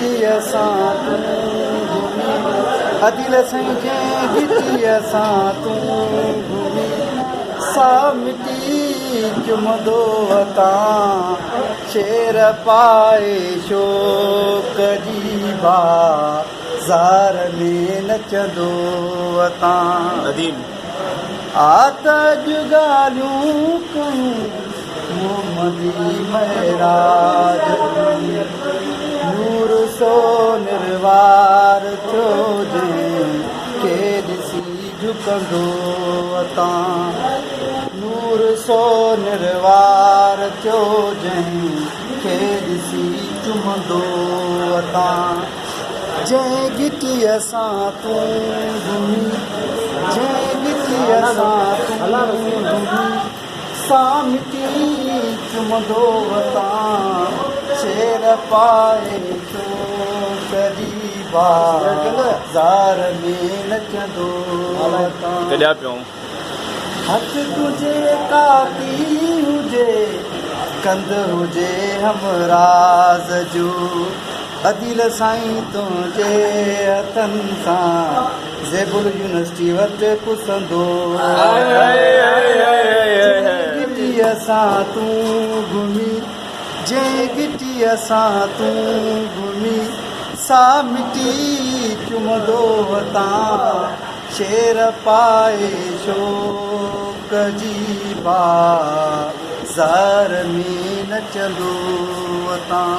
गिटीअ सां तूं घुमी अदिल साईं जंहिं गिटीअ सां तूं घुमी सा मिटी चुमंदो वतां शेर पाए शोक जी बाज़ार में नचंदो वतां आत जुगालियूं कयूं मोहम्मदी महराज नूर सो निर्वार थियो जंहिंखे ॾिसी झुकंदो वतां नूर सो निर्वार थियो जंहिंखे ॾिसी चुमंदो वतां जंहिं गिटीअ सां तूं घुमी जंहिं गिटीअ सां तूं घुमी सा मिटी चुमंदो वतां शेर पाए शोक जी बाज़ार में नचंदो वतां हथ तुझे काती हुजे कंद हुजे हमराज जो अदिल साईं तुंहिंजे हथनि सां ज़ेबुल यूनिवर्सिटी वटि पुसंदो गिटीअ सां तूं घुमी जंहिं गिटीअ सां तूं घुमी सा मिटी चुमंदो वतां शेर पाए शोक जी बाज़ार में नचंदो वतां